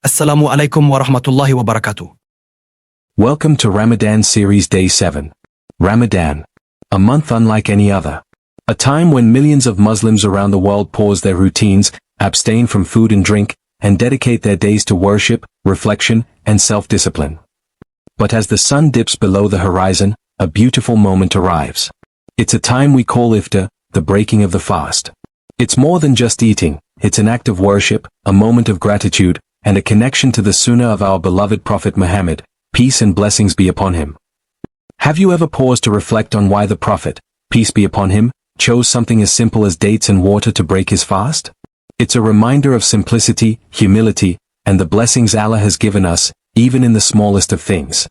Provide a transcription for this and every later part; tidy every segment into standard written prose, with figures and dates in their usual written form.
Assalamu alaikum wa rahmatullahi wa barakatuh. Welcome to Ramadan Series Day 7. Ramadan. A month unlike any other. A time when millions of Muslims around the world pause their routines, abstain from food and drink, and dedicate their days to worship, reflection, and self-discipline. But as the sun dips below the horizon, a beautiful moment arrives. It's a time we call Iftar, the breaking of the fast. It's more than just eating, it's an act of worship, a moment of gratitude, and a connection to the Sunnah of our beloved Prophet Muhammad, peace and blessings be upon him. Have you ever paused to reflect on why the Prophet, peace be upon him, chose something as simple as dates and water to break his fast? It's a reminder of simplicity, humility, and the blessings Allah has given us, even in the smallest of things.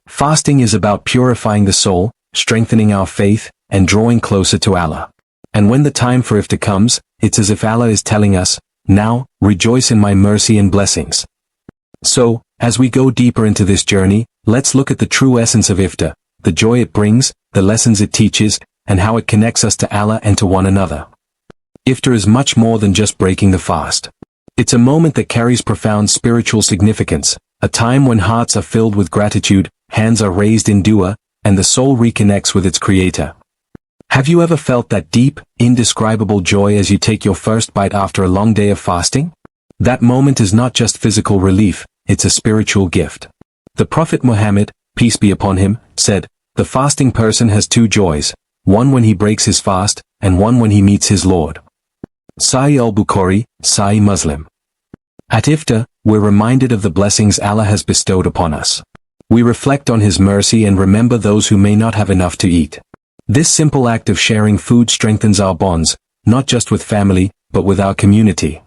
Fasting is about purifying the soul, strengthening our faith, and drawing closer to Allah. And when the time for Iftar comes, it's as if Allah is telling us, now, rejoice in my mercy and blessings. So, as we go deeper into this journey, let's look at the true essence of Iftar, the joy it brings, the lessons it teaches, and how it connects us to Allah and to one another. Iftar is much more than just breaking the fast. It's a moment that carries profound spiritual significance, a time when hearts are filled with gratitude, hands are raised in dua, and the soul reconnects with its Creator. Have you ever felt that deep, indescribable joy as you take your first bite after a long day of fasting? That moment is not just physical relief, it's a spiritual gift. The Prophet Muhammad, peace be upon him, said, "The fasting person has two joys, one when he breaks his fast, and one when he meets his Lord." Sahih al-Bukhari, Sahih Muslim. At Iftar, we're reminded of the blessings Allah has bestowed upon us. We reflect on His mercy and remember those who may not have enough to eat. This simple act of sharing food strengthens our bonds, not just with family, but with our community.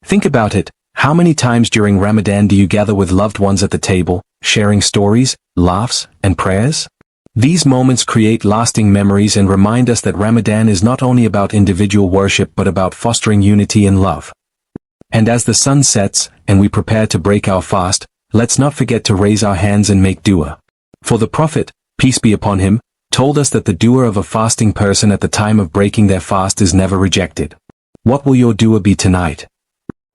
Think about it, how many times during Ramadan do you gather with loved ones at the table, sharing stories, laughs, and prayers? These moments create lasting memories and remind us that Ramadan is not only about individual worship but about fostering unity and love. And as the sun sets, and we prepare to break our fast, let's not forget to raise our hands and make dua. For the Prophet, peace be upon him, told us that the dua of a fasting person at the time of breaking their fast is never rejected. What will your dua be tonight?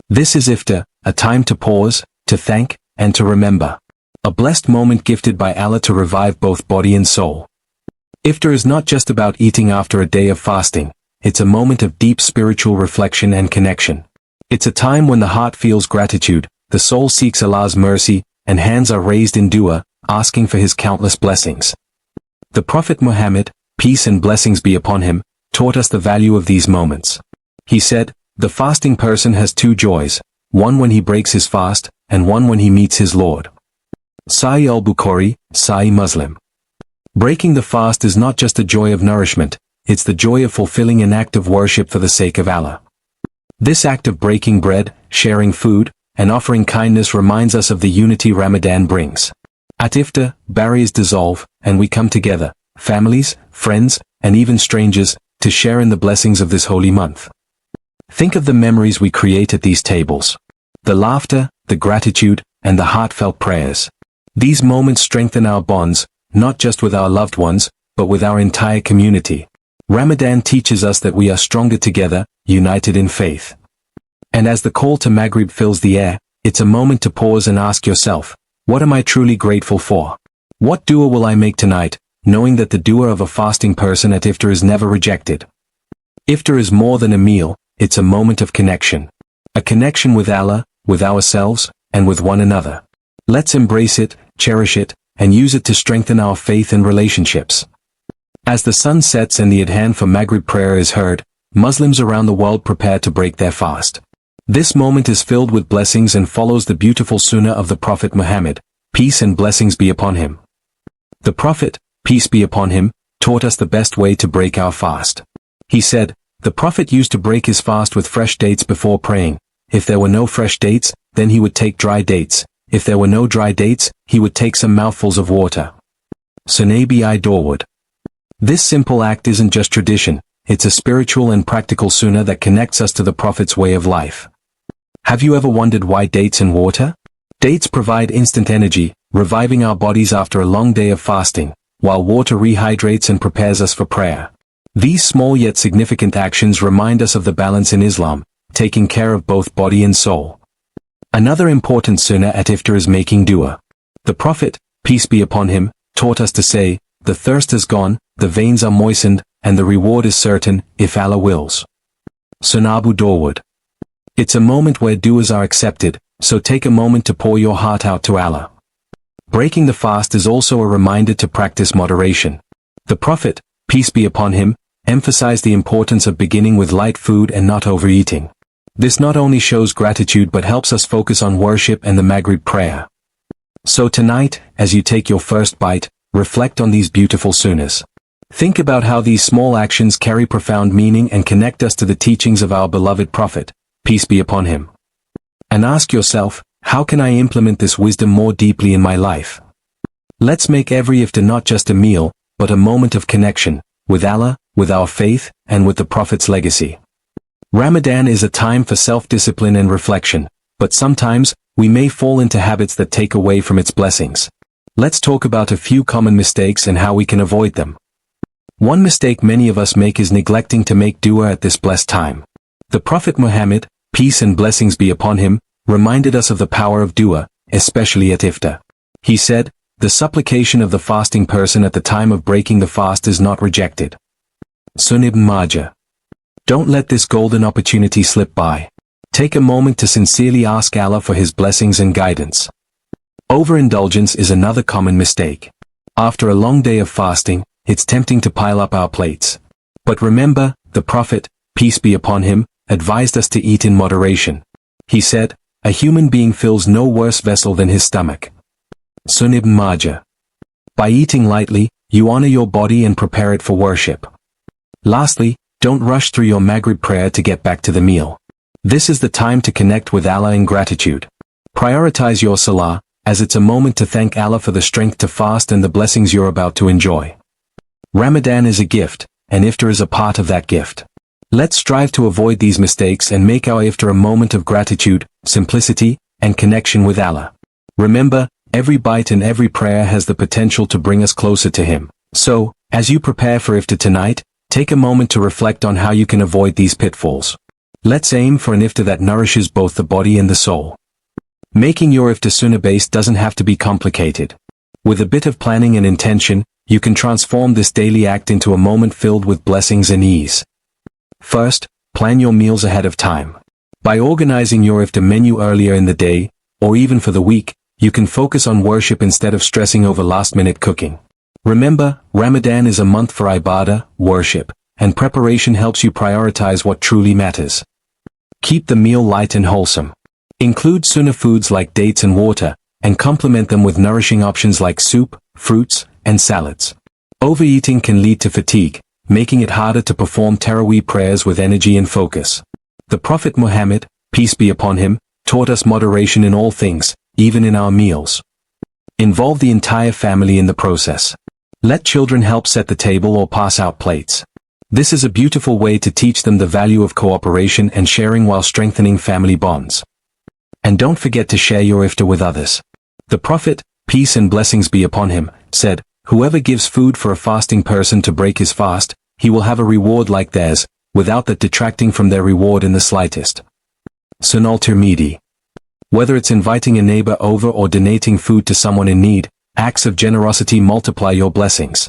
This is Iftar, a time to pause, to thank, and to remember. A blessed moment gifted by Allah to revive both body and soul. Iftar is not just about eating after a day of fasting, it's a moment of deep spiritual reflection and connection. It's a time when the heart feels gratitude, the soul seeks Allah's mercy, and hands are raised in dua, asking for His countless blessings. The Prophet Muhammad, peace and blessings be upon him, taught us the value of these moments. He said, "The fasting person has two joys, one when he breaks his fast, and one when he meets his Lord." Sahih al-Bukhari, Sahih Muslim. Breaking the fast is not just a joy of nourishment, it's the joy of fulfilling an act of worship for the sake of Allah. This act of breaking bread, sharing food, and offering kindness reminds us of the unity Ramadan brings. At Iftar, barriers dissolve, and we come together, families, friends, and even strangers, to share in the blessings of this holy month. Think of the memories we create at these tables. The laughter, the gratitude, and the heartfelt prayers. These moments strengthen our bonds, not just with our loved ones, but with our entire community. Ramadan teaches us that we are stronger together, united in faith. And as the call to Maghrib fills the air, it's a moment to pause and ask yourself, what am I truly grateful for? What dua will I make tonight, knowing that the dua of a fasting person at Iftar is never rejected? Iftar is more than a meal, it's a moment of connection. A connection with Allah, with ourselves, and with one another. Let's embrace it, cherish it, and use it to strengthen our faith and relationships. As the sun sets and the adhan for Maghrib prayer is heard, Muslims around the world prepare to break their fast. This moment is filled with blessings and follows the beautiful Sunnah of the Prophet Muhammad, peace and blessings be upon him. The Prophet, peace be upon him, taught us the best way to break our fast. He said, the Prophet used to break his fast with fresh dates before praying. If there were no fresh dates, then he would take dry dates. If there were no dry dates, he would take some mouthfuls of water. Sunnah bi Dawood. This simple act isn't just tradition, it's a spiritual and practical Sunnah that connects us to the Prophet's way of life. Have you ever wondered why dates and water? Dates provide instant energy, reviving our bodies after a long day of fasting, while water rehydrates and prepares us for prayer. These small yet significant actions remind us of the balance in Islam, taking care of both body and soul. Another important sunnah at Iftar is making dua. The Prophet, peace be upon him, taught us to say, "The thirst is gone, the veins are moistened, and the reward is certain, if Allah wills." Sunnah Abu Dawud. It's a moment where duas are accepted, so take a moment to pour your heart out to Allah. Breaking the fast is also a reminder to practice moderation. The Prophet, peace be upon him, emphasized the importance of beginning with light food and not overeating. This not only shows gratitude but helps us focus on worship and the Maghrib prayer. So tonight, as you take your first bite, reflect on these beautiful sunnahs. Think about how these small actions carry profound meaning and connect us to the teachings of our beloved Prophet, peace be upon him. And ask yourself, how can I implement this wisdom more deeply in my life? Let's make every iftar not just a meal, but a moment of connection, with Allah, with our faith, and with the Prophet's legacy. Ramadan is a time for self-discipline and reflection, but sometimes, we may fall into habits that take away from its blessings. Let's talk about a few common mistakes and how we can avoid them. One mistake many of us make is neglecting to make dua at this blessed time. The Prophet Muhammad, peace and blessings be upon him, reminded us of the power of dua, especially at iftar. He said, "The supplication of the fasting person at the time of breaking the fast is not rejected." Sunnah Ibn Majah. Don't let this golden opportunity slip by. Take a moment to sincerely ask Allah for his blessings and guidance. Overindulgence is another common mistake. After a long day of fasting, it's tempting to pile up our plates. But remember, the Prophet, peace be upon him, advised us to eat in moderation. He said, "A human being fills no worse vessel than his stomach." Sunnah Ibn Majah. By eating lightly, you honor your body and prepare it for worship. Lastly, don't rush through your Maghrib prayer to get back to the meal. This is the time to connect with Allah in gratitude. Prioritize your salah, as it's a moment to thank Allah for the strength to fast and the blessings you're about to enjoy. Ramadan is a gift, and iftar is a part of that gift. Let's strive to avoid these mistakes and make our iftar a moment of gratitude, simplicity, and connection with Allah. Remember, every bite and every prayer has the potential to bring us closer to Him. So, as you prepare for iftar tonight, take a moment to reflect on how you can avoid these pitfalls. Let's aim for an iftar that nourishes both the body and the soul. Making your iftar sunnah-based doesn't have to be complicated. With a bit of planning and intention, you can transform this daily act into a moment filled with blessings and ease. First, plan your meals ahead of time. By organizing your iftar menu earlier in the day, or even for the week, you can focus on worship instead of stressing over last-minute cooking. Remember, Ramadan is a month for ibadah, worship, and preparation helps you prioritize what truly matters. Keep the meal light and wholesome. Include sunnah foods like dates and water, and complement them with nourishing options like soup, fruits, and salads. Overeating can lead to fatigue, making it harder to perform Taraweeh prayers with energy and focus. The Prophet Muhammad, peace be upon him, taught us moderation in all things, even in our meals. Involve the entire family in the process. Let children help set the table or pass out plates. This is a beautiful way to teach them the value of cooperation and sharing while strengthening family bonds. And don't forget to share your iftar with others. The Prophet, peace and blessings be upon him, said, "Whoever gives food for a fasting person to break his fast, he will have a reward like theirs, without that detracting from their reward in the slightest." Sunnah al-Tirmidhi. Whether it's inviting a neighbor over or donating food to someone in need, acts of generosity multiply your blessings.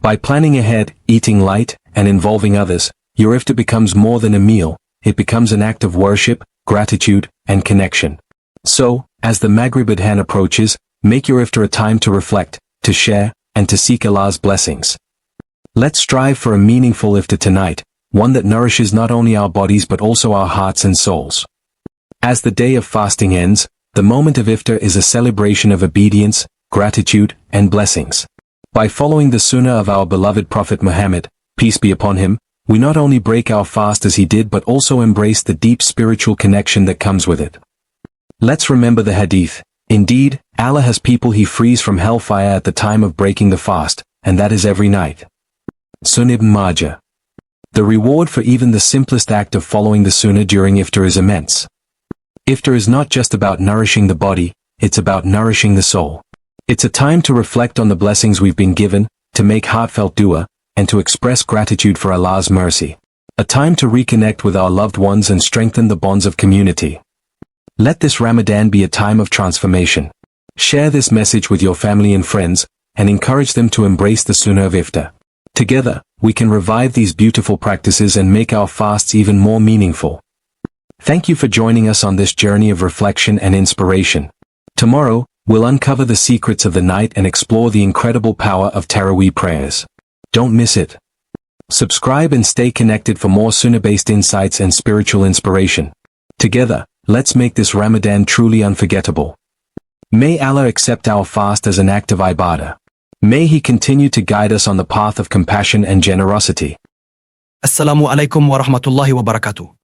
By planning ahead, eating light, and involving others, your iftar becomes more than a meal, it becomes an act of worship, gratitude, and connection. So, as the Maghrib Adhan approaches, make your iftar a time to reflect, to share, and to seek Allah's blessings. Let's strive for a meaningful iftar tonight, one that nourishes not only our bodies but also our hearts and souls. As the day of fasting ends, the moment of iftar is a celebration of obedience, gratitude, and blessings. By following the sunnah of our beloved Prophet Muhammad, peace be upon him, we not only break our fast as he did but also embrace the deep spiritual connection that comes with it. Let's remember the hadith. Indeed, Allah has people he frees from hellfire at the time of breaking the fast, and that is every night. Sunnah Ibn Majah. The reward for even the simplest act of following the sunnah during iftar is immense. Iftar is not just about nourishing the body, it's about nourishing the soul. It's a time to reflect on the blessings we've been given, to make heartfelt dua, and to express gratitude for Allah's mercy. A time to reconnect with our loved ones and strengthen the bonds of community. Let this Ramadan be a time of transformation. Share this message with your family and friends, and encourage them to embrace the Sunnah of Iftar. Together, we can revive these beautiful practices and make our fasts even more meaningful. Thank you for joining us on this journey of reflection and inspiration. Tomorrow, we'll uncover the secrets of the night and explore the incredible power of Taraweeh prayers. Don't miss it. Subscribe and stay connected for more Sunnah-based insights and spiritual inspiration. Together, let's make this Ramadan truly unforgettable. May Allah accept our fast as an act of ibadah. May He continue to guide us on the path of compassion and generosity. Assalamu alaikum wa rahmatullahi wa barakatuh.